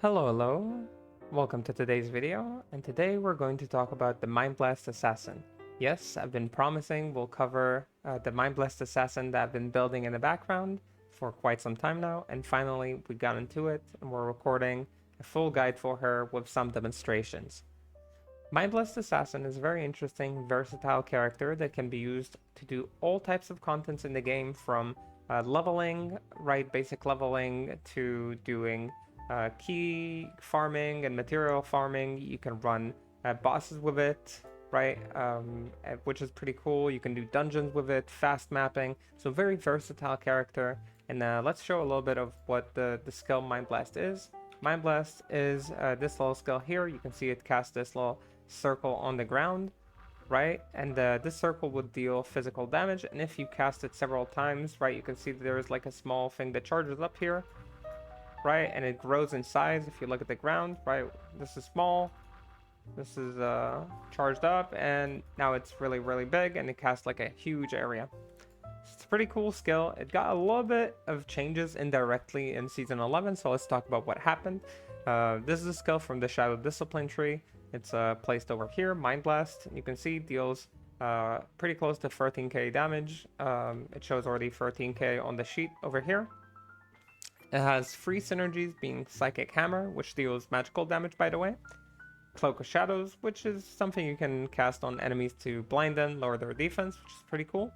Hello, welcome to today's video, and today we're going to talk about the Mind Blast Assassin. Yes, I've been promising we'll cover the Mind Blast Assassin that I've been building in the background for quite some time now, and finally we got into it, and we're recording a full guide for her with some demonstrations. Mind Blast Assassin is a very interesting, versatile character that can be used to do all types of contents in the game, from leveling, basic leveling, to doing key farming and material farming. You can run bosses with it, which is pretty cool. You can do dungeons with it, fast mapping. So very versatile character. And let's show a little bit of what the skill Mind Blast is. Mind Blast is this little skill here. You can see it cast this little circle on the ground, right? And this circle would deal physical damage. And if you cast it several times, right, you can see that there is like a small thing that charges up here, right? And it grows in size. If you look at the ground, right, this is small, this is charged up, and now it's really big, and it casts like a huge area. So it's a pretty cool skill. It got a little bit of changes indirectly in season 11, so let's talk about what happened. This is a skill from the Shadow Discipline tree. It's placed over here. Mind Blast, you can see, deals pretty close to 13k damage. It shows already 13k on the sheet over here. It has 3 synergies, being Psychic Hammer, which deals magical damage, by the way. Cloak of Shadows, which is something you can cast on enemies to blind them, lower their defense, which is pretty cool.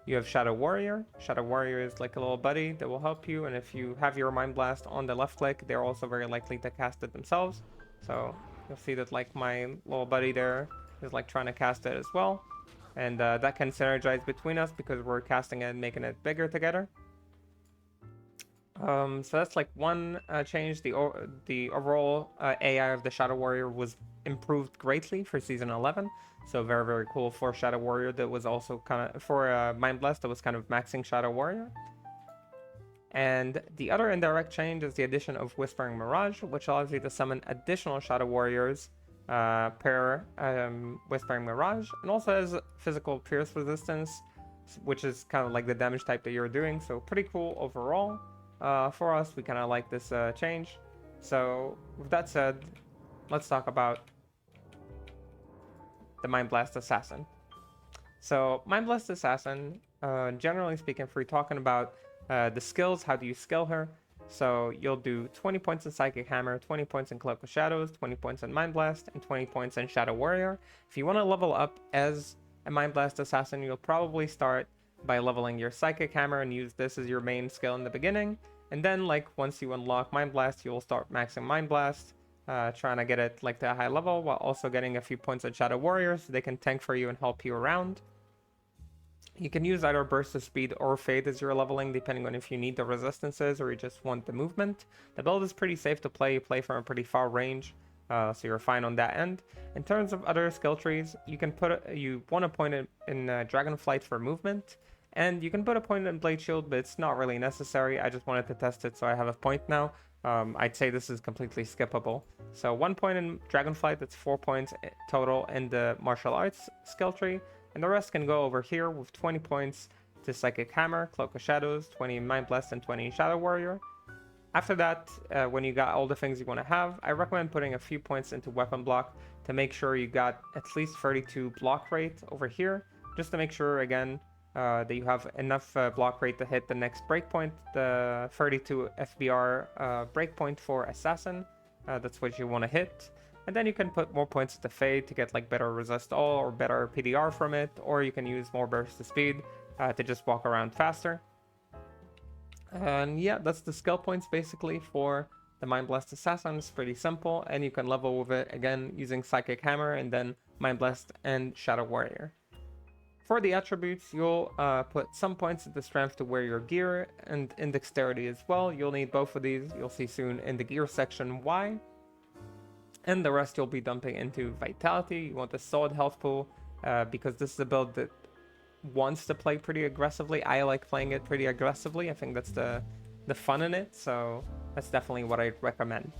You have Shadow Warrior. Shadow Warrior is like a little buddy that will help you, and if you have your Mind Blast on the left click, they're also very likely to cast it themselves. So you'll see that like my little buddy there is like trying to cast it as well. And that can synergize between us because we're casting it and making it bigger together. So that's like one change. The overall AI of the Shadow Warrior was improved greatly for season 11. So very cool for Shadow Warrior. That was also kind of for Mind Blast, that was kind of maxing Shadow Warrior. And the other indirect change is the addition of Whispering Mirage, which allows you to summon additional Shadow Warriors per Whispering Mirage, and also has physical pierce resistance, which is kind of like the damage type that you're doing. So pretty cool overall. For us, we kind of like this change. So with that said, let's talk about the Mind Blast Assassin. So Mind Blast Assassin, generally speaking, if we're talking about the skills, how do you skill her? So you'll do 20 points in Psychic Hammer, 20 points in Cloak of Shadows, 20 points in Mind Blast, and 20 points in Shadow Warrior. If you want to level up as a Mind Blast Assassin, you'll probably start by leveling your Psychic Hammer and use this as your main skill in the beginning. And then, like, once you unlock Mind Blast, you'll start maxing Mind Blast, trying to get it like to a high level, while also getting a few points at Shadow Warriors. So they can tank for you and help you around. You can use either Burst of Speed or Fade as you're leveling, depending on if you need the resistances or you just want the movement. The build is pretty safe to play. You play from a pretty far range, so you're fine on that end. In terms of other skill trees, you can you want to point it in Dragonflight for movement. And you can put a point in Blade Shield, but it's not really necessary. I just wanted to test it, so I have a point now. I'd say this is completely skippable. So 1 point in Dragonflight, that's 4 points total in the Martial Arts skill tree. And the rest can go over here with 20 points to Psychic Hammer, Cloak of Shadows, 20 in Mind Blast, and 20 in Shadow Warrior. After that, when you got all the things you want to have, I recommend putting a few points into Weapon Block to make sure you got at least 32 block rate over here, just to make sure, again, that you have enough block rate to hit the next breakpoint, the 32 FBR breakpoint for Assassin. That's what you want to hit. And then you can put more points to Fade to get like better resist all or better PDR from it, or you can use more burst of speed to just walk around faster. And yeah, that's the skill points basically for the Mind Blast Assassin. It's pretty simple, and you can level with it again using Psychic Hammer and then Mind Blast and Shadow Warrior. For the attributes, you'll put some points into Strength to wear your gear, and in Dexterity as well. You'll need both of these. You'll see soon in the gear section why. And the rest you'll be dumping into Vitality. You want the solid health pool because this is a build that wants to play pretty aggressively. I like playing it pretty aggressively. I think that's the fun in it, so that's definitely what I'd recommend.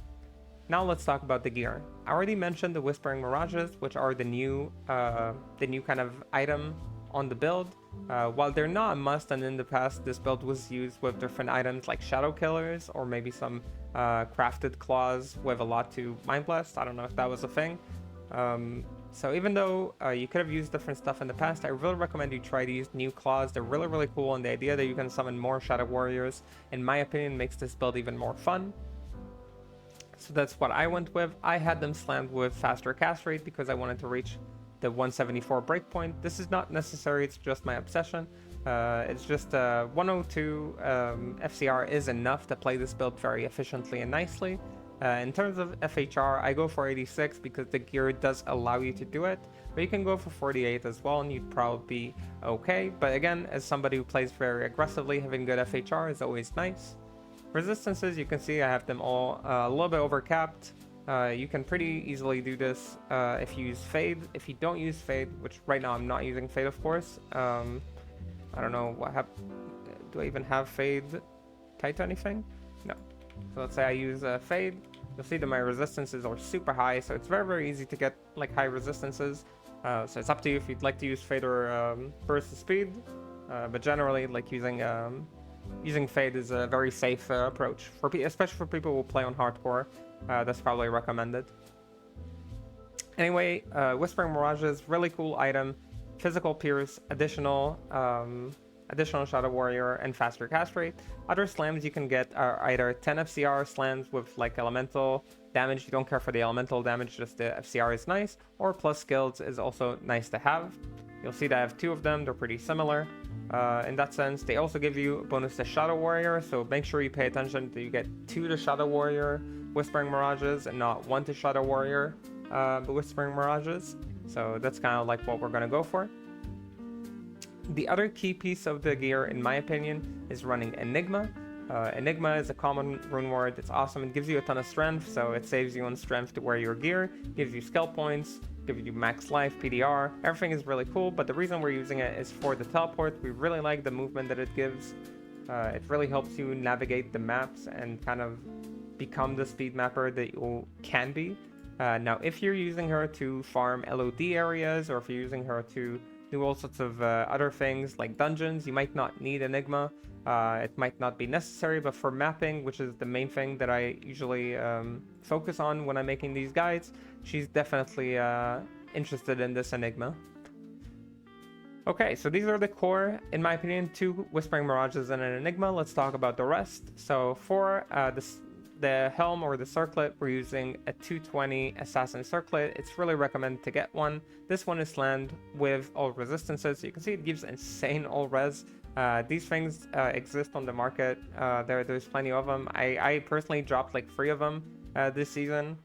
Now let's talk about the gear. I already mentioned the Whispering Mirages, which are the new kind of item on the build. While they're not a must, and in the past this build was used with different items like Shadow Killers or maybe some crafted claws with a lot to Mind Blast. I don't know if that was a thing. So even though you could have used different stuff in the past, I really recommend you try these new claws. They're really, really cool, and the idea that you can summon more Shadow Warriors, in my opinion, makes this build even more fun. So that's what I went with. I had them slammed with faster cast rate because I wanted to reach the 174 breakpoint. This is not necessary, it's just my obsession. It's just 102 FCR is enough to play this build very efficiently and nicely. In terms of FHR, I go for 86 because the gear does allow you to do it, but you can go for 48 as well and you'd probably be okay. But again, as somebody who plays very aggressively, having good FHR is always nice. Resistances, you can see I have them all a little bit overcapped. You can pretty easily do this if you use Fade. If you don't use Fade, which right now I'm not using Fade, of course. I don't know what do I even have Fade tied to anything? No. So let's say I use Fade. You'll see that my resistances are super high, so it's very, very easy to get like high resistances. So it's up to you if you'd like to use Fade or burst the speed. But generally, like using Fade is a very safe approach, especially for people who play on hardcore. That's probably recommended. Anyway, Whispering Mirages, really cool item. Physical Pierce, additional Shadow Warrior, and faster cast rate. Other slams you can get are either 10 FCR slams with like elemental damage. You don't care for the elemental damage, just the FCR is nice. Or plus skills is also nice to have. You'll see that I have two of them. They're pretty similar. In that sense, they also give you a bonus to Shadow Warrior, so make sure you pay attention that you get 2 to Shadow Warrior Whispering Mirages and not 1 to Shadow Warrior Whispering Mirages. So that's kind of like what we're going to go for. The other key piece of the gear, in my opinion, is running Enigma. Enigma is a common rune ward. It's awesome. It gives you a ton of strength, so it saves you on strength to wear your gear, gives you skill points, gives you max life, PDR. Everything is really cool, but the reason we're using it is for the teleport. We really like the movement that it gives. It really helps you navigate the maps and kind of become the speed mapper that you can be. Now, if you're using her to farm LOD areas, or if you're using her to do all sorts of other things like dungeons, you might not need Enigma. It might not be necessary, but for mapping, which is the main thing that I usually focus on when I'm making these guides, she's definitely interested in this Enigma. Okay, so these are the core, in my opinion, 2 Whispering Mirages and an Enigma. Let's talk about the rest. So for the helm or the circlet, we're using a 220 assassin circlet. It's really recommended to get one. This one is slammed with all resistances, so you can see it gives insane all res. These things exist on the market. There's plenty of them. I personally dropped like 3 of them this season.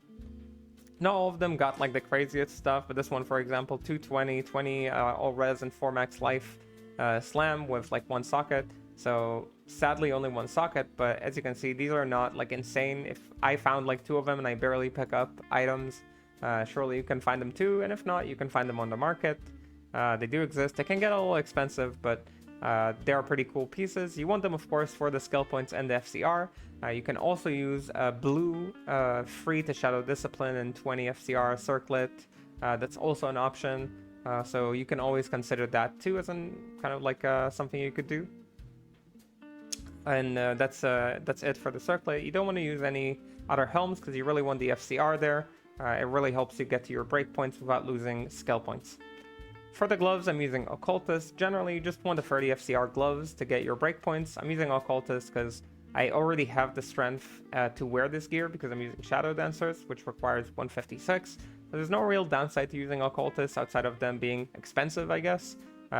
Not all of them got like the craziest stuff, but this one, for example, 220, 20 all res and 4 max life slam with like 1 socket. So sadly only 1 socket, but as you can see, these are not like insane. If I found like 2 of them and I barely pick up items, surely you can find them too, and if not, you can find them on the market. They do exist. They can get a little expensive, but they are pretty cool pieces. You want them, of course, for the skill points and the FCR. You can also use blue free to Shadow Discipline and 20 FCR circlet. That's also an option. So you can always consider that too as kind of like something you could do. And that's it for the circlet. You don't want to use any other helms because you really want the FCR there. It really helps you get to your breakpoints without losing skill points. For the gloves, I'm using Occultist. Generally, you just want the 30 FCR gloves to get your breakpoints. I'm using Occultist because I already have the strength to wear this gear because I'm using Shadow Dancers, which requires 156. So there's no real downside to using Occultist outside of them being expensive, I guess.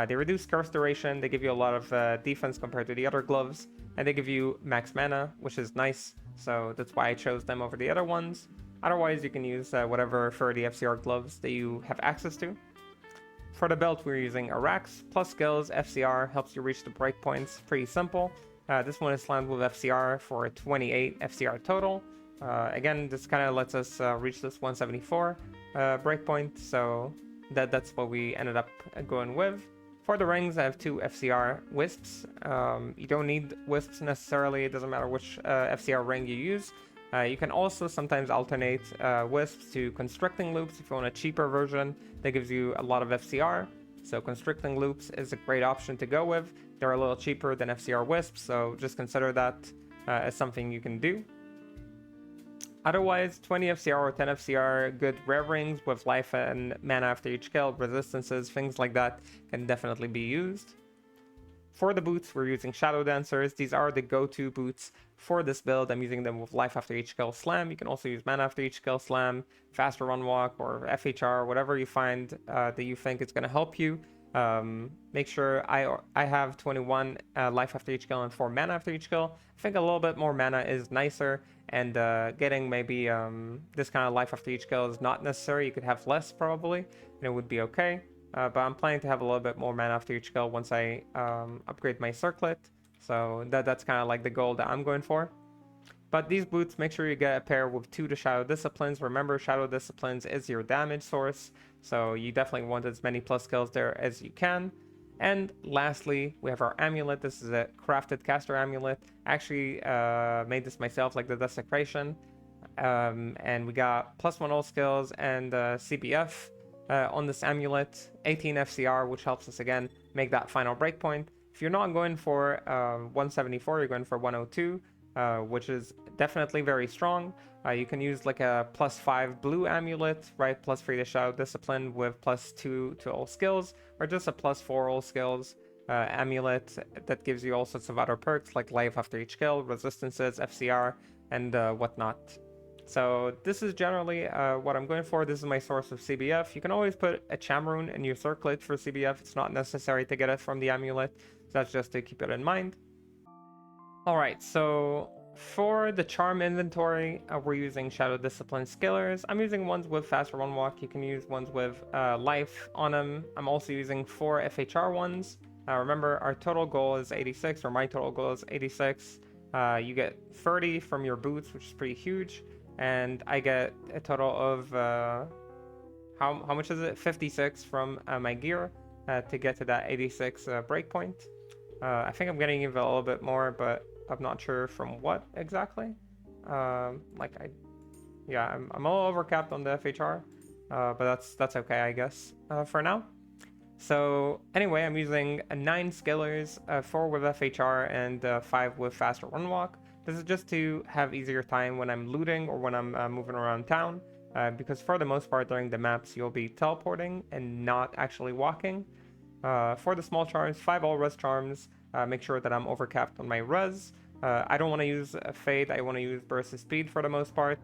They reduce curse duration, they give you a lot of defense compared to the other gloves, and they give you max mana, which is nice, so that's why I chose them over the other ones. Otherwise, you can use whatever 30 FCR gloves that you have access to. For the belt, we're using Arax, plus skills, FCR, helps you reach the breakpoints, pretty simple. This one is slammed with FCR for a 28 FCR total. Again, this kind of lets us reach this 174 breakpoint, so that's what we ended up going with. For the rings, I have 2 FCR wisps. You don't need wisps necessarily, it doesn't matter which FCR ring you use. You can also sometimes alternate wisps to constricting loops if you want a cheaper version that gives you a lot of FCR. So constricting loops is a great option to go with. They're a little cheaper than FCR wisps, so just consider that as something you can do. Otherwise, 20 FCR or 10 FCR, good rare rings with life and mana after each kill, resistances, things like that can definitely be used. For the boots, we're using Shadow Dancers. These are the go-to boots for this build. I'm using them with life after each kill slam. You can also use mana after each kill slam, faster run walk, or FHR, whatever you find that you think is going to help you. Make sure I have 21 life after each kill and 4 mana after each kill. I think a little bit more mana is nicer, and getting maybe this kind of life after each kill is not necessary. You could have less probably, and it would be okay. But I'm planning to have a little bit more mana after each kill once I upgrade my circlet. So that's kind of like the goal that I'm going for. But these boots, make sure you get a pair with 2 to Shadow Disciplines. Remember, Shadow Disciplines is your damage source, so you definitely want as many plus skills there as you can. And lastly, we have our amulet. This is a crafted caster amulet. I actually made this myself, like the Desecration. And we got +1 all skills and CBF on this amulet, 18 FCR, which helps us again make that final breakpoint. If you're not going for 174, you're going for 102, which is definitely very strong. You can use like a +5 blue amulet, right? +3 to Shadow Discipline with +2 to all skills, or just a +4 all skills amulet that gives you all sorts of other perks like life after each kill, resistances, FCR, and whatnot. So this is generally what I'm going for. This is my source of CBF. You can always put a Cham Rune in your circlet for CBF. It's not necessary to get it from the amulet. So that's just to keep it in mind. Alright, so for the charm inventory, we're using Shadow Discipline Skillers. I'm using ones with faster run walk. You can use ones with life on them. I'm also using 4 FHR ones. Remember, our total goal is 86, or my total goal is 86. You get 30 from your boots, which is pretty huge. And I get a total of, how much is it? 56 from my gear to get to that 86 breakpoint. I think I'm getting even a little bit more, but I'm not sure from what exactly. I'm a little overcapped on the FHR, but that's okay, I guess, for now. So anyway, I'm using 9 skillers, 4 with FHR and 5 with faster run walk. This is just to have easier time when I'm looting or when I'm moving around town, because for the most part during the maps you'll be teleporting and not actually walking. For the small charms, 5 all res charms. Make sure that I'm overcapped on my res. I don't want to use a fade, I want to use burst and speed for the most part,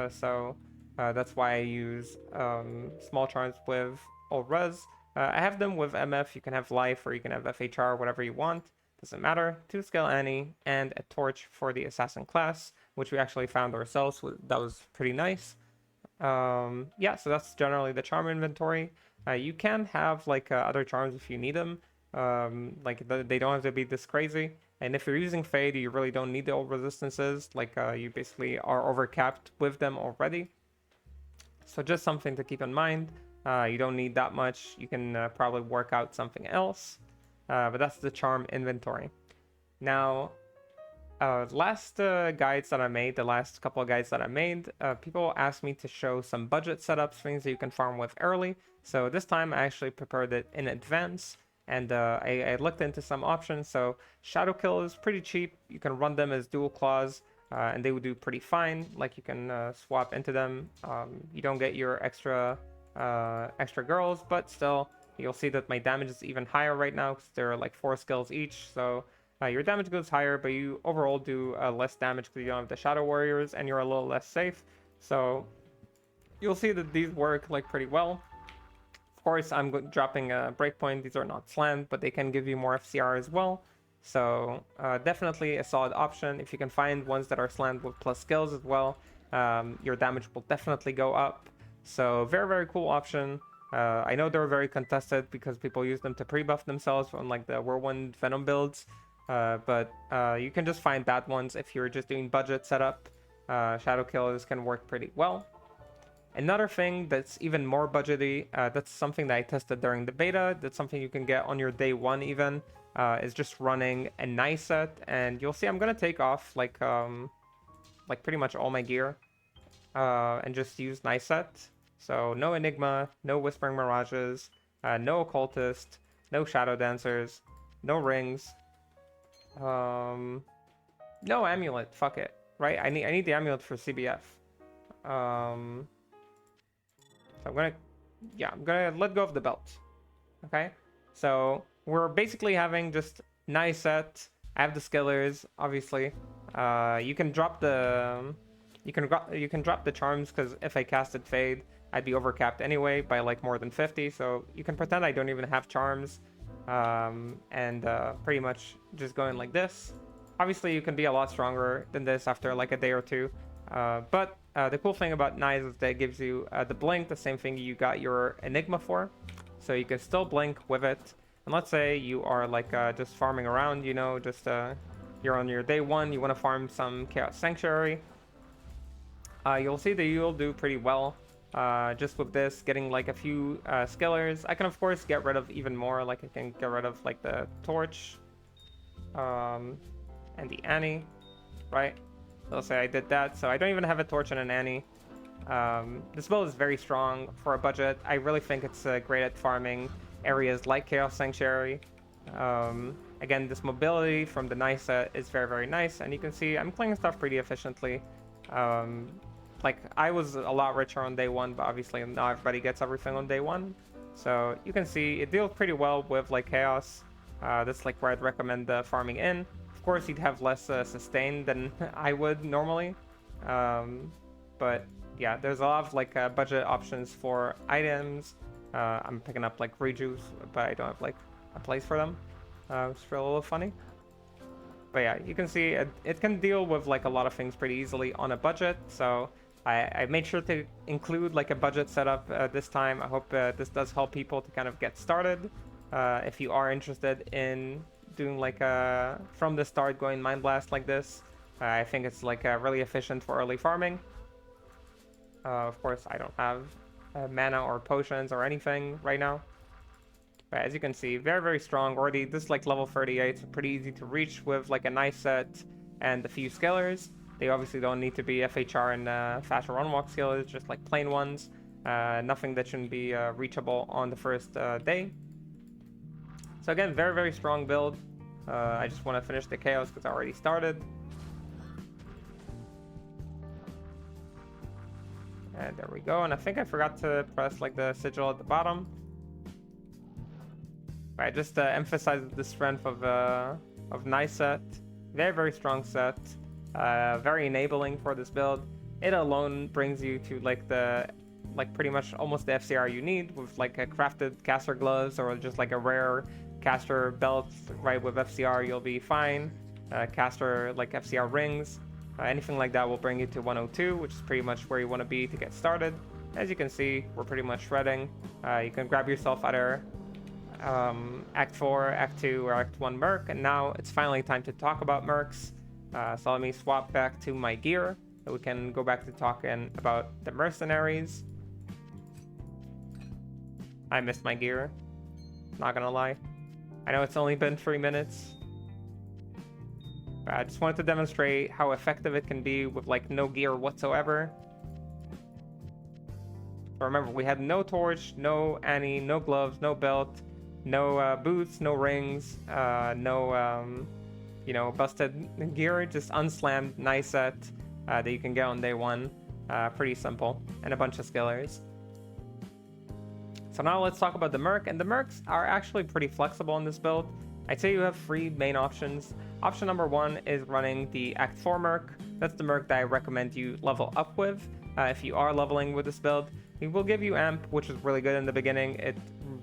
so that's why I use small charms with all res. I have them with MF. You can have life or you can have FHR, whatever you want. Doesn't matter. 2 skill Annie and a torch for the assassin class, which we actually found ourselves. That was pretty nice. Yeah, so that's generally the charm inventory. You can have like other charms if you need them. They don't have to be this crazy. And if you're using Fade, you really don't need the old resistances. Like you basically are overcapped with them already. So just something to keep in mind. You don't need that much. You can probably work out something else. But that's the charm inventory. Now, last guides that I made, the last couple of guides that I made, people asked me to show some budget setups, things that you can farm with early. So this time I actually prepared it in advance, and I looked into some options. So Shadow Kill is pretty cheap. You can run them as dual claws, and they would do pretty fine. Like you can swap into them. You don't get your extra girls, but still you'll see that my damage is even higher right now because there are like 4 skills each. So your damage goes higher, but you overall do less damage because you don't have the Shadow Warriors and you're a little less safe. So you'll see that these work like pretty well. Of course, I'm dropping a breakpoint. These are not slammed, but they can give you more FCR as well. So definitely a solid option. If you can find ones that are slammed with plus skills as well, your damage will definitely go up. So very, very cool option. I know they're very contested because people use them to pre-buff themselves on like the Whirlwind Venom builds. But you can just find bad ones if you're just doing budget setup. Shadow Killers can work pretty well. Another thing that's even more budgety, that's something that I tested during the beta, that's something you can get on your day 1 even, is just running a nice set. And you'll see I'm going to take off like pretty much all my gear and just use nice set. So no Enigma, no Whispering Mirages, no occultist, no shadow dancers, no rings, no amulet. Fuck it, right? I need the amulet for CBF. So I'm gonna let go of the belt. Okay, so we're basically having just nice set. I have the skillers, obviously. You can drop the you can drop the charms, because if I casted Fade, I'd be overcapped anyway by like more than 50. So you can pretend I don't even have charms, and pretty much just going like this. Obviously, you can be a lot stronger than this after like a day or two. But the cool thing about Knives is that it gives you the blink, the same thing you got your Enigma for. So you can still blink with it. And let's say you are like just farming around, you know, just you're on your day one, you want to farm some Chaos Sanctuary. You'll see that you'll do pretty well just with this, getting like a few skillers. I can of course get rid of even more, like I can get rid of like the Torch and the Annie, right? Let's say I did that, so I don't even have a Torch and an Annie. This build is very strong for a budget. I really think it's great at farming areas like Chaos Sanctuary. Again, this mobility from the nice set is very, very nice, and you can see I'm clearing stuff pretty efficiently. Like, I was a lot richer on day one, but obviously not everybody gets everything on day one. So you can see it deals pretty well with like Chaos. That's like where I'd recommend farming in. Of course, you'd have less sustain than I would normally. But yeah, there's a lot of like budget options for items. I'm picking up like rejuice, but I don't have like a place for them. It's a little funny. But yeah, you can see it can deal with like a lot of things pretty easily on a budget. So I made sure to include like a budget setup this time. I hope this does help people to kind of get started. If you are interested in doing like from the start going Mind Blast like this, I think it's like really efficient for early farming. Of course, I don't have mana or potions or anything right now. But as you can see, very, very strong. Already, this is like level 38, so pretty easy to reach with like a nice set and a few skillers. They obviously don't need to be FHR and faster run walk skillers, just like plain ones. Nothing that shouldn't be reachable on the first day. So again, very, very strong build. I just want to finish the Chaos because I already started. And there we go. And I think I forgot to press like the sigil at the bottom. I just emphasize the strength of nice set. Very, very strong set. Very enabling for this build. It alone brings you to like pretty much almost the FCR you need with like a crafted caster gloves or just like a rare caster belt. Right, with FCR you'll be fine. Caster like FCR rings. Anything like that will bring you to 102, which is pretty much where you want to be to get started. As you can see, we're pretty much shredding. You can grab yourself either Act 4, Act 2, or Act 1 Merc, and now it's finally time to talk about Mercs. So let me swap back to my gear, so we can go back to talking about the Mercenaries. I missed my gear, not gonna lie. I know it's only been 3 minutes. But I just wanted to demonstrate how effective it can be with like no gear whatsoever. So remember, we had no torch, no Annie, no gloves, no belt, no boots, no rings, no you know, busted gear, just unslammed, nice set that you can get on day one. Pretty simple, and a bunch of skillers. So now let's talk about the Merc, and the Mercs are actually pretty flexible in this build. I'd say you have 3 main options. Option number 1 is running the Act 4 Merc. That's the Merc that I recommend you level up with if you are leveling with this build. He will give you Amp, which is really good in the beginning. It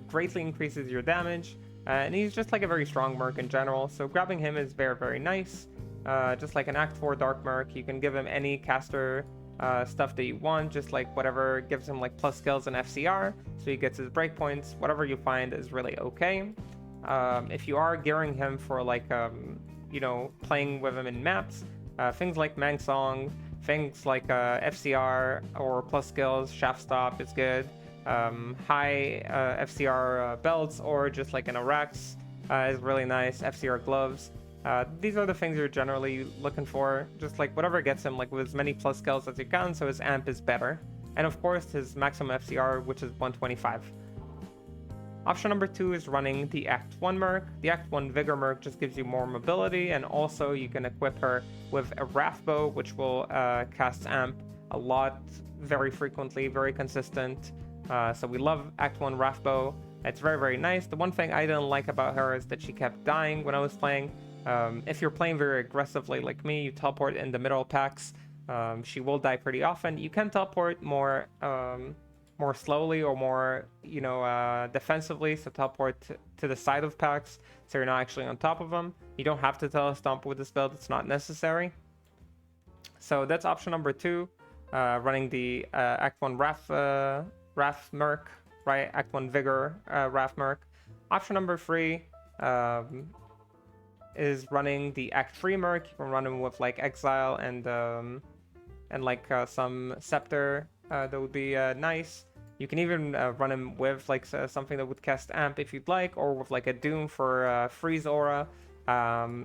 greatly increases your damage, and he's just like a very strong Merc in general, so grabbing him is very, very nice. Just like an Act 4 Dark Merc, you can give him any caster stuff that you want, just like whatever gives him like plus skills and FCR, so he gets his breakpoints. Whatever you find is really okay. If you are gearing him for like, you know, playing with him in maps, things like Mang Song, things like FCR or plus skills, Shaft Stop is good. High FCR belts or just like an Arax is really nice. FCR gloves. These are the things you're generally looking for. Just like whatever gets him like with as many plus skills as you can, so his amp is better. And of course his maximum FCR, which is 125. Option number 2 is running the Act 1 Merc. The Act 1 Vigor Merc just gives you more mobility, and also you can equip her with a Wrath Bow, which will cast Amp a lot, very frequently, very consistent. So we love Act 1 Wrath Bow. It's very, very nice. The one thing I didn't like about her is that she kept dying when I was playing. If you're playing very aggressively like me, you teleport in the middle packs, she will die pretty often. You can teleport more slowly or more, defensively, so teleport to the side of packs so you're not actually on top of them. You don't have to telestomp with this build, it's not necessary. So that's option number 2, running the Act 1 Wrath Merc, right? Act 1 Vigor Wrath Merc. Option number 3 is running the Act 3 Merc. You can run him with like Exile and like some Scepter. That would be nice. You can even run him with like something that would cast Amp if you'd like, or with like a Doom for Freeze Aura.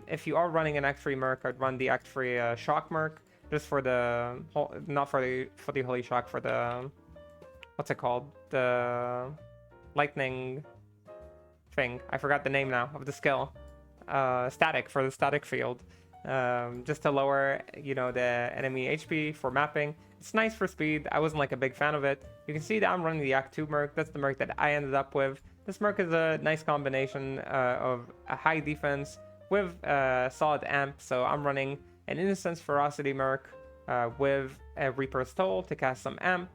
If you are running an Act 3 Merc, I'd run the Act 3 Shock Merc, just for the not for the Holy Shock, for the, what's it called, the lightning thing. I forgot the name now of the skill. Static, for the static field. Just to lower, the enemy HP for mapping. It's nice for speed. I wasn't like a big fan of it. You can see that I'm running the Act 2 Merc. That's the Merc that I ended up with. This Merc is a nice combination of a high defense with solid amp. So I'm running an Innocence Ferocity Merc with a Reaper's Toll to cast some amp.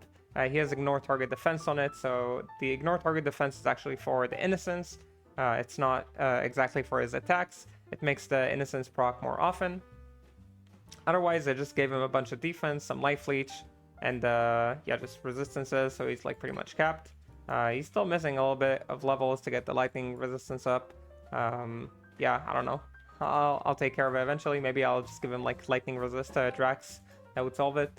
He has Ignore Target Defense on it, so the Ignore Target Defense is actually for the Innocence. It's not exactly for his attacks. It makes the Innocence proc more often. Otherwise, I just gave him a bunch of defense, some life leech, and just resistances, so he's like pretty much capped. He's still missing a little bit of levels to get the lightning resistance up. I don't know. I'll take care of it eventually. Maybe I'll just give him like lightning resist Drax. That would solve it.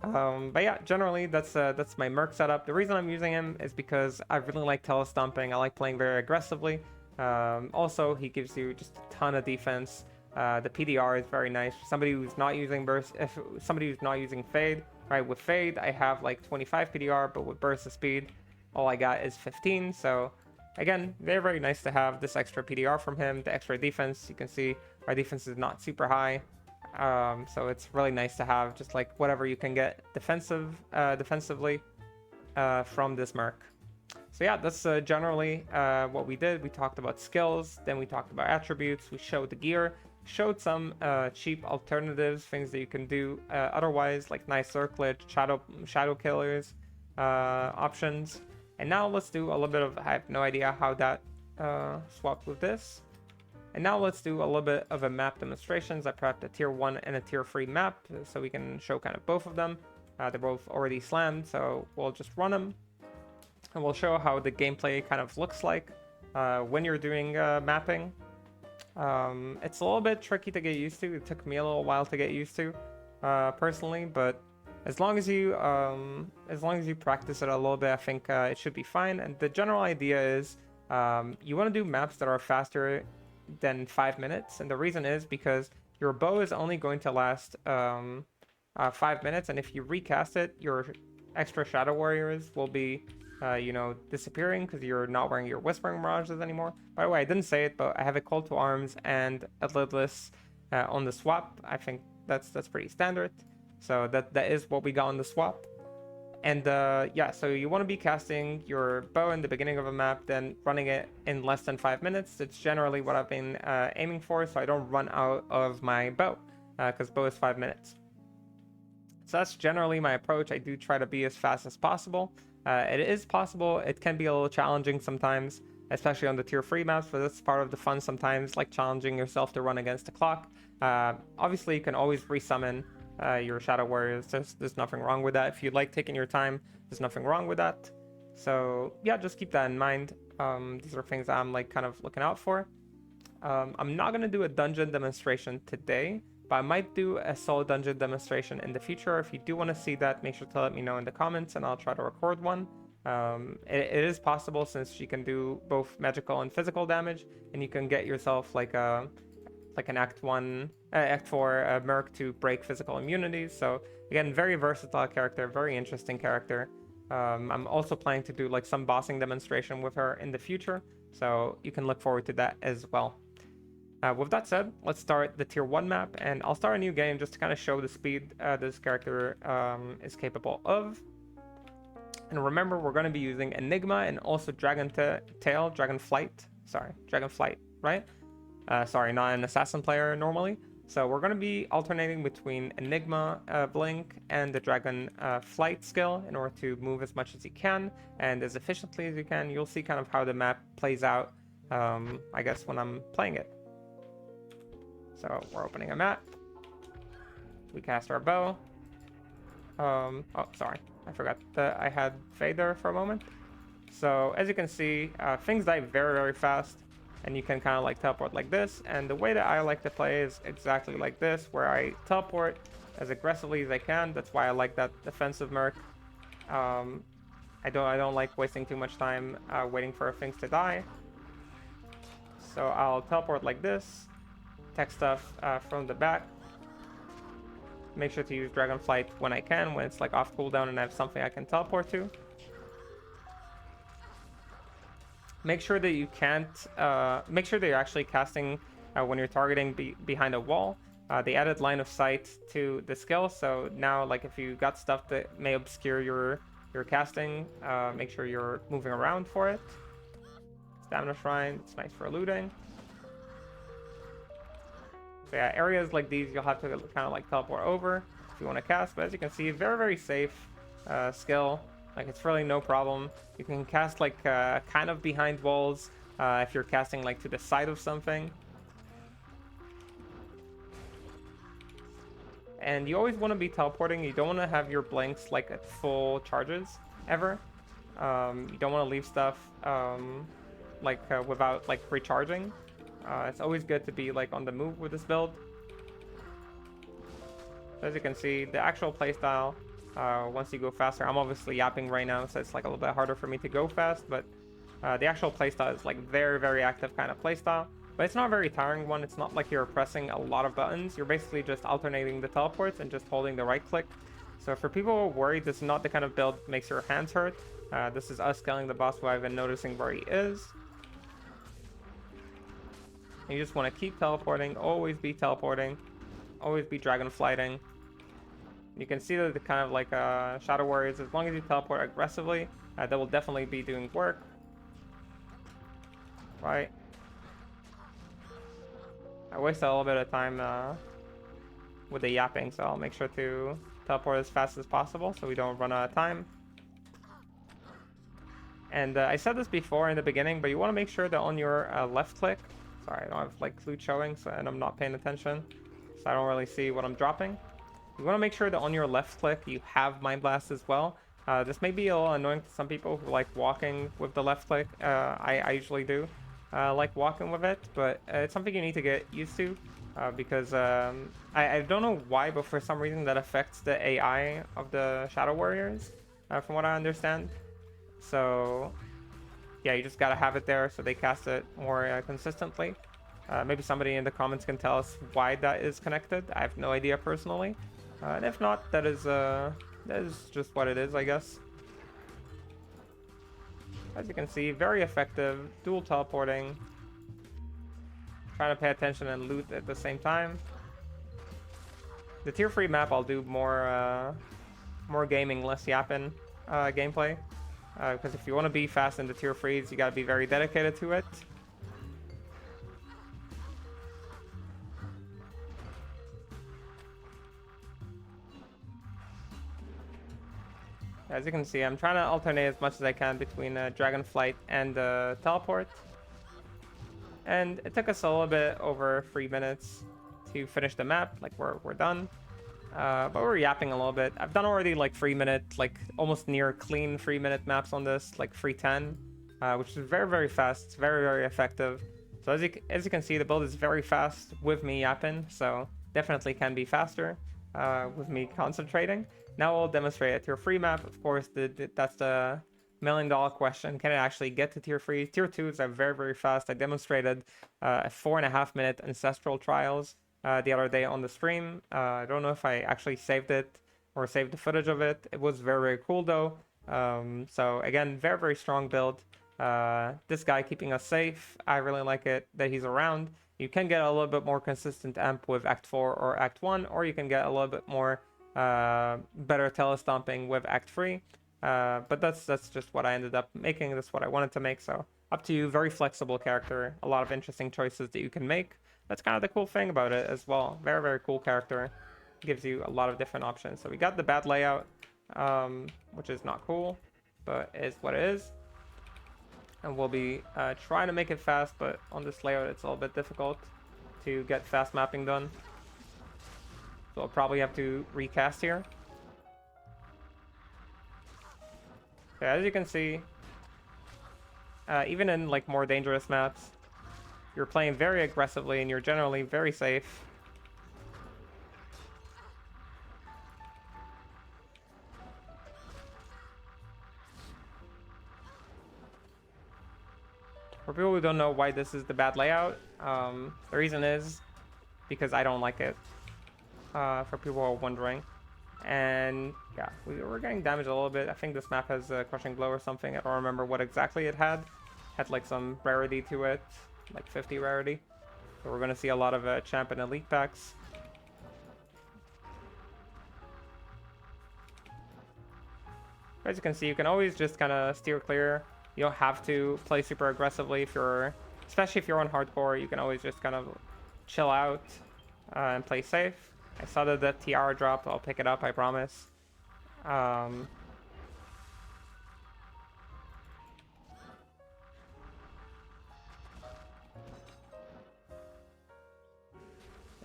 But yeah, generally that's my Merc setup. The reason I'm using him is because I really like telestomping. I like playing very aggressively. Also, he gives you just a ton of defense. The PDR is very nice. Somebody who's not using burst, if somebody who's not using fade, right? With fade, I have like 25 PDR, but with burst of speed, all I got is 15. So again, very, very nice to have this extra PDR from him. The extra defense, you can see our defense is not super high. So it's really nice to have just like whatever you can get defensively from this Merc. So yeah, that's generally what we did. We talked about skills, then we talked about attributes, we showed the gear, showed some cheap alternatives, things that you can do otherwise, like nice circlet, shadow killers options. And now let's do a little bit of, I have no idea how that swapped with this. And now let's do a little bit of a map demonstrations. I prepped a tier 1 and a tier 3 map so we can show kind of both of them. They're both already slammed, so we'll just run them. And we'll show how the gameplay kind of looks like when you're doing mapping. It's a little bit tricky to get used to. It took me a little while to get used to, personally, but as long as you practice it a little bit, I think it should be fine. And the general idea is you want to do maps that are faster than 5 minutes, and the reason is because your bow is only going to last 5 minutes, and if you recast it, your extra Shadow Warriors will be disappearing because you're not wearing your Whispering Mirages anymore. By the way, I didn't say it, but I have a Call to Arms and a Lidless on the swap. I think that's pretty standard. So that is what we got on the swap. And so you want to be casting your bow in the beginning of a map, then running it in less than 5 minutes. It's generally what I've been aiming for, so I don't run out of my bow, because bow is 5 minutes. So that's generally my approach. I do try to be as fast as possible. It is possible. It can be a little challenging sometimes, especially on the tier 3 maps, but that's part of the fun sometimes, like challenging yourself to run against the clock. Obviously, you can always resummon your Shadow Warriors. There's nothing wrong with that. If you like taking your time, there's nothing wrong with that. So yeah, just keep that in mind. These are things I'm like kind of looking out for. I'm not going to do a dungeon demonstration today, but I might do a solo dungeon demonstration in the future. If you do want to see that, make sure to let me know in the comments and I'll try to record one. It is possible, since you can do both magical and physical damage, and you can get yourself like an Act 4 Merc to break physical immunities. So again, very versatile character, very interesting character. I'm also planning to do like some bossing demonstration with her in the future, so you can look forward to that as well. With that said, let's start the tier 1 map, and I'll start a new game just to kind of show the speed this character is capable of. And remember, we're going to be using Enigma and also Dragonflight, right? Sorry, not an assassin player normally. So we're going to be alternating between Enigma Blink and the Dragon Flight skill in order to move as much as you can and as efficiently as you can. You'll see kind of how the map plays out, I guess, when I'm playing it. So we're opening a map. We cast our bow. Oh, sorry. I forgot that I had Fade there for a moment. So as you can see, things die very, very fast. And you can kind of like teleport like this. And the way that I like to play is exactly like this, where I teleport as aggressively as I can. That's why I like that defensive merc. I don't like wasting too much time waiting for things to die. So I'll teleport like this. Tech stuff from the back. Make sure to use Dragonflight when I can, when it's like off cooldown and I have something I can teleport to. Make sure that you can't, make sure that you're actually casting when you're targeting behind a wall. They added line of sight to the skill, so now like if you got stuff that may obscure your casting, make sure you're moving around for it. Stamina Shrine, it's nice for looting. So yeah, areas like these you'll have to kind of like teleport over if you want to cast, but as you can see, very, very safe skill. Like it's really no problem. You can cast like kind of behind walls if you're casting like to the side of something. And you always want to be teleporting. You don't want to have your blinks like at full charges ever. You don't want to leave stuff without like recharging. It's always good to be like on the move with this build. As you can see, the actual playstyle, once you go faster, I'm obviously yapping right now, so it's like a little bit harder for me to go fast, but the actual playstyle is like very, very active kind of playstyle. But it's not a very tiring one. It's not like you're pressing a lot of buttons. You're basically just alternating the teleports and just holding the right click. So for people who are worried this is not the kind of build that makes your hands hurt, this is us killing the boss without even noticing where he is. And you just want to keep teleporting, always be teleporting, always be dragonflighting. You can see that the kind of like Shadow Warriors, as long as you teleport aggressively, that will definitely be doing work. Right. I wasted a little bit of time with the yapping, so I'll make sure to teleport as fast as possible so we don't run out of time. And I said this before in the beginning, but you want to make sure that on your left click, sorry, I don't have like loot showing, so, and I'm not paying attention, so I don't really see what I'm dropping. You want to make sure that on your left click you have Mind Blast as well. This may be a little annoying to some people who like walking with the left click. I usually do like walking with it, but it's something you need to get used to because I don't know why, but for some reason that affects the AI of the Shadow Warriors, from what I understand. So yeah, you just gotta have it there so they cast it more consistently. Maybe somebody in the comments can tell us why that is connected. I have no idea personally. And if not, that is just what it is, I guess. As you can see, very effective, dual teleporting. Trying to pay attention and loot at the same time. The tier 3 map, I'll do more gaming, less yapping gameplay. Because if you want to be fast in the tier 3s, you gotta be very dedicated to it. As you can see, I'm trying to alternate as much as I can between Dragonflight and Teleport. And it took us a little bit over 3 minutes to finish the map, like we're done. But we're yapping a little bit. I've done already like 3-minute, like almost near clean 3-minute maps on this, like 3:10, which is very, very fast. It's very, very effective. So as you can see, the build is very fast with me yapping, so definitely can be faster with me concentrating. Now we'll demonstrate a tier 3 map. Of course, that's the $1,000,000 question. Can it actually get to tier 3? Tier 2s are very, very fast. I demonstrated a 4.5-minute Ancestral Trials the other day on the stream. I don't know if I actually saved it or saved the footage of it. It was very, very cool though. So again, very, very strong build. This guy keeping us safe. I really like it that he's around. You can get a little bit more consistent amp with Act 4 or Act 1, or you can get a little bit more better telestomping with Act 3. But that's just what I ended up making. That's what I wanted to make. So up to you. Very flexible character. A lot of interesting choices that you can make. That's kind of the cool thing about it as well. Very, very cool character. Gives you a lot of different options. So we got the bad layout, which is not cool, but is what it is. And we'll be trying to make it fast, but on this layout it's a little bit difficult to get fast mapping done. So I'll probably have to recast here. So as you can see, even in like more dangerous maps, you're playing very aggressively and you're generally very safe. For people who don't know why this is the bad layout, the reason is because I don't like it. For people who are wondering. And yeah, we're getting damaged a little bit. I think this map has a crushing blow or something. I don't remember what exactly it had. Had like some rarity to it, like 50 rarity. So we're gonna see a lot of champ and elite packs. As you can see, you can always just kind of steer clear. You don't have to play super aggressively if you're, especially if you're on hardcore. You can always just kind of chill out and play safe. I saw that the TR dropped. I'll pick it up, I promise. Yeah,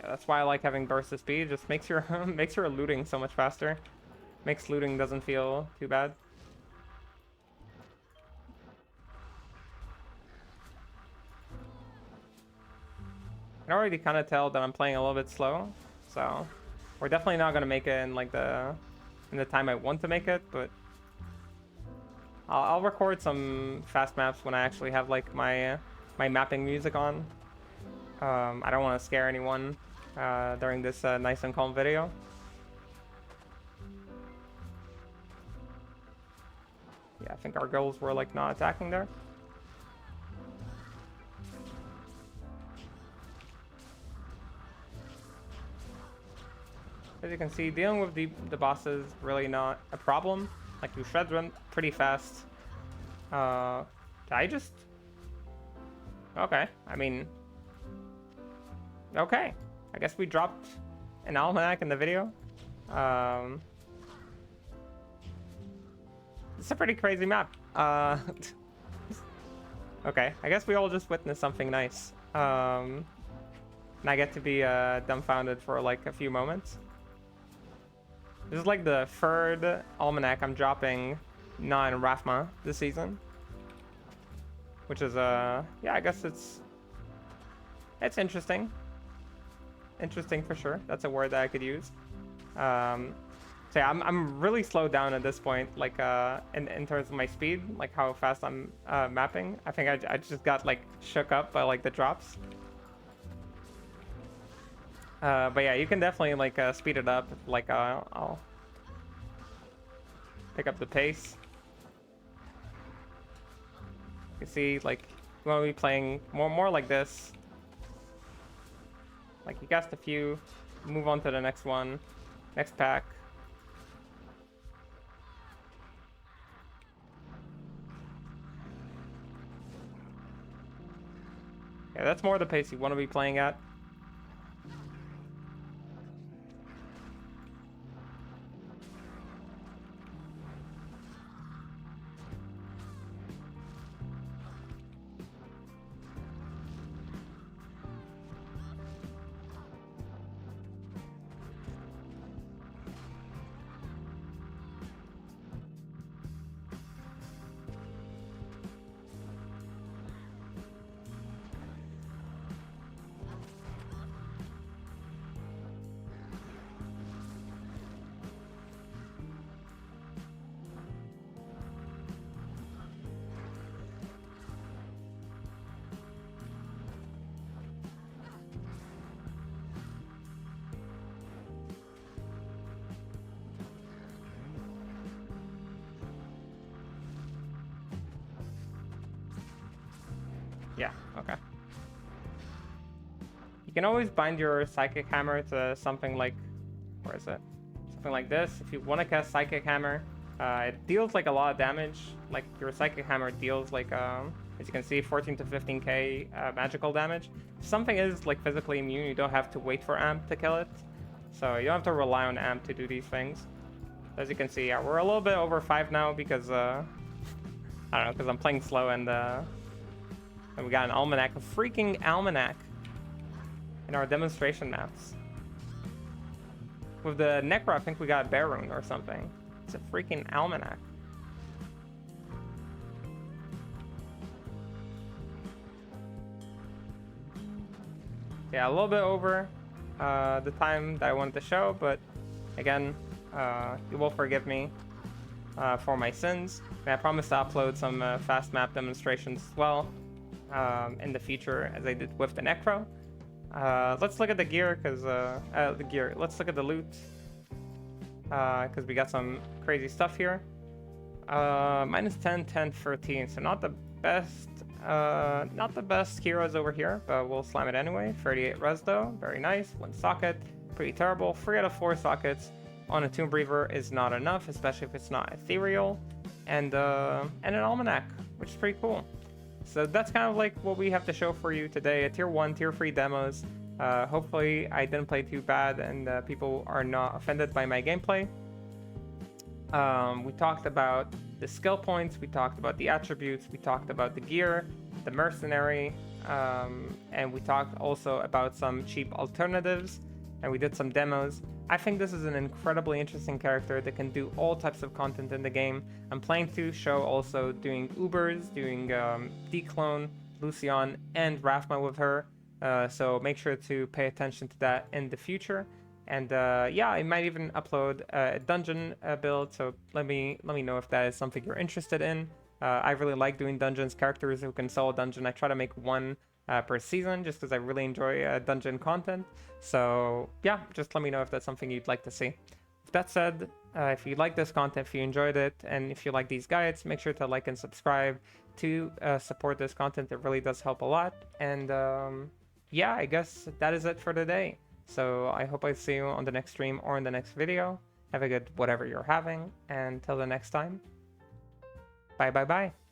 that's why I like having burst of speed. Just makes your makes your looting so much faster. Makes looting doesn't feel too bad. I can already kind of tell that I'm playing a little bit slow, so we're definitely not gonna make it in like the time I want to make it, but I'll record some fast maps when I actually have like my mapping music on. I don't want to scare anyone during this nice and calm video. Yeah, I think our goals were like not attacking there. As you can see, dealing with the bosses really not a problem. Like, you shred them pretty fast. Did I just... Okay, I mean... Okay, I guess we dropped an almanac in the video. It's a pretty crazy map. Okay, I guess we all just witnessed something nice. And I get to be dumbfounded for like a few moments. This is like the third almanac I'm dropping not in Rathma this season. Which is, yeah, I guess it's interesting. Interesting for sure. That's a word that I could use. So yeah, I'm really slowed down at this point, like in terms of my speed, like how fast I'm mapping. I think I just got like shook up by like the drops. But yeah, you can definitely like speed it up. Like I'll pick up the pace. You see, like you want to be playing more like this. Like you cast a few, move on to the next one, next pack. Yeah, that's more the pace you want to be playing at. Okay. You can always bind your Psychic Hammer to something like... Where is it? Something like this. If you want to cast Psychic Hammer, it deals like a lot of damage. Like your Psychic Hammer deals like, as you can see, 14 to 15k magical damage. If something is like physically immune, you don't have to wait for Amp to kill it. So you don't have to rely on Amp to do these things. As you can see, yeah, we're a little bit over 5 now because, I don't know, because I'm playing slow and we got an Almanac, a freaking Almanac in our demonstration maps. With the Necro, I think we got a Bear Rune or something. It's a freaking Almanac. Yeah, a little bit over the time that I wanted to show, but again, you will forgive me for my sins. And I promise to upload some fast map demonstrations as well in the future, as I did with the Necro. Let's look at the gear, because let's look at the loot, because we got some crazy stuff here. Minus 10, 10, 13, so not the best heroes over here, but we'll slam it anyway. 38 res though, very nice. 1 socket, pretty terrible. 3 out of 4 sockets on a Tomb Breaver is not enough, especially if it's not ethereal. And an Almanac, which is pretty cool. So that's kind of like what we have to show for you today. A tier 1, tier 3 demos. Hopefully I didn't play too bad and people are not offended by my gameplay. We talked about the skill points, we talked about the attributes, we talked about the gear, the Mercenary, and we talked also about some cheap alternatives, and we did some demos. I think this is an incredibly interesting character that can do all types of content in the game. I'm planning to show also doing Ubers, doing Declone, Lucian, and Raphma with her, so make sure to pay attention to that in the future. And yeah, I might even upload a dungeon build, so let me know if that is something you're interested in. I really like doing dungeons, characters who can solo dungeon. I try to make one per season, just because I really enjoy dungeon content. So yeah, just let me know if that's something you'd like to see. With that said, if you like this content, if you enjoyed it, and if you like these guides, make sure to like and subscribe to support this content. It really does help a lot. And yeah, I guess that is it for today. So I hope I see you on the next stream or in the next video. Have a good whatever you're having, and till the next time, bye bye bye.